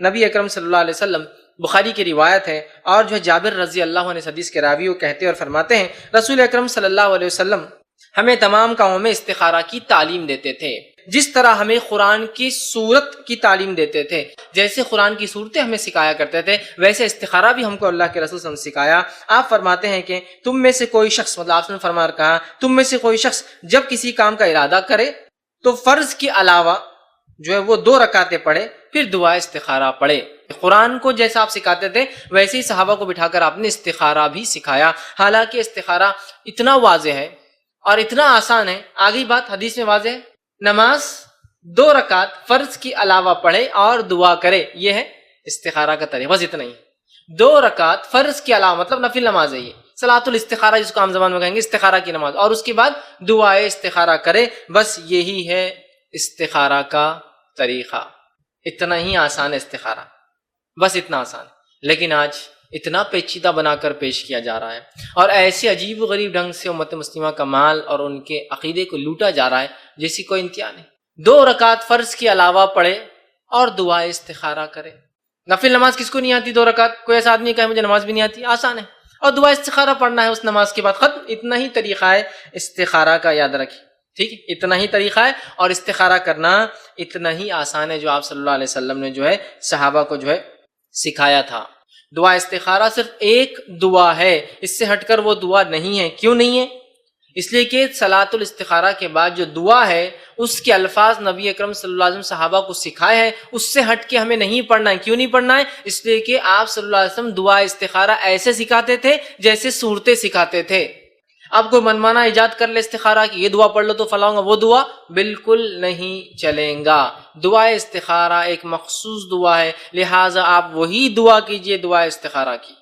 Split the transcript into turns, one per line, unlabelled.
نبی اکرم صلی اللہ علیہ وسلم، بخاری کی روایت ہے، اور جو ہے جابر رضی اللہ عنہ اس حدیث کے راوی وہ کہتے اور فرماتے ہیں رسول اکرم صلی اللہ علیہ وسلم ہمیں تمام کاموں میں استخارہ کی تعلیم دیتے تھے، جس طرح ہمیں قرآن کی صورت کی تعلیم دیتے تھے، جیسے قرآن کی صورتیں ہمیں سکھایا کرتے تھے ویسے استخارہ بھی ہم کو اللہ کے رسول صلی اللہ علیہ وسلم نے سکھایا۔ آپ فرماتے ہیں کہ تم میں سے کوئی شخص، مطلب آپ نے فرما کہا تم میں سے کوئی شخص جب کسی کام کا ارادہ کرے تو فرض کے علاوہ جو ہے وہ 2 رکعتیں پڑھے، پھر دعا استخارہ پڑھے۔ قرآن کو جیسا آپ سکھاتے تھے ویسے ہی صحابہ کو بٹھا کر آپ نے استخارہ بھی سکھایا۔ حالانکہ استخارہ اتنا واضح ہے اور اتنا آسان ہے، آگئی بات حدیث میں واضح ہے، نماز 2 رکعت فرض کے علاوہ پڑھے اور دعا کرے، یہ ہے استخارہ کا طریقہ، بس اتنا ہی۔ 2 رکعت فرض کے علاوہ مطلب نفل نماز ہے، یہ صلاۃ الاستخارہ جس کو عام زبان میں کہیں گے، استخارہ کی نماز، اور اس کے بعد دعائے استخارہ کرے، بس یہی ہے استخارہ کا طریقہ۔ اتنا ہی آسان ہے استخارہ، بس اتنا آسان۔ لیکن آج اتنا پیچیدہ بنا کر پیش کیا جا رہا ہے اور ایسے عجیب و غریب ڈھنگ سے امت مسلمہ کا مال اور ان کے عقیدے کو لوٹا جا رہا ہے جیسی کوئی انتہا نہیں۔ 2 رکعت فرض کے علاوہ پڑھے اور دعائے استخارہ کرے۔ نفل نماز کس کو نہیں آتی 2 رکعت؟ کوئی ایسا آدمی کہے مجھے نماز بھی نہیں آتی، آسان ہے، اور دعا استخارہ پڑھنا ہے اس نماز کے بعد، ختم۔ اتنا ہی طریقہ ہے استخارہ کا، یاد رکھیں، ٹھیک ہے، اتنا ہی طریقہ ہے، اور استخارہ کرنا اتنا ہی آسان ہے جو آپ صلی اللہ علیہ وسلم نے جو ہے صحابہ کو جو ہے سکھایا تھا۔ دعا استخارہ صرف ایک دعا ہے، اس سے ہٹ کر وہ دعا نہیں ہے۔ کیوں نہیں ہے؟ اس لیے کہ صلاۃ الاستخارہ کے بعد جو دعا ہے اس کے الفاظ نبی اکرم صلی اللہ علیہ وسلم صحابہ کو سکھائے ہیں، اس سے ہٹ کے ہمیں نہیں پڑھنا ہے۔ کیوں نہیں پڑھنا ہے؟ اس لیے کہ آپ صلی اللہ علیہ وسلم دعا استخارہ ایسے سکھاتے تھے جیسے صورتیں سکھاتے تھے۔ اب کوئی منمانا ایجاد کر لے استخارہ کی، یہ دعا پڑھ لو تو فلاں ہوگا، وہ دعا بالکل نہیں چلیں گا۔ دعا استخارہ ایک مخصوص دعا ہے، لہٰذا آپ وہی دعا کیجئے دعا استخارہ کی۔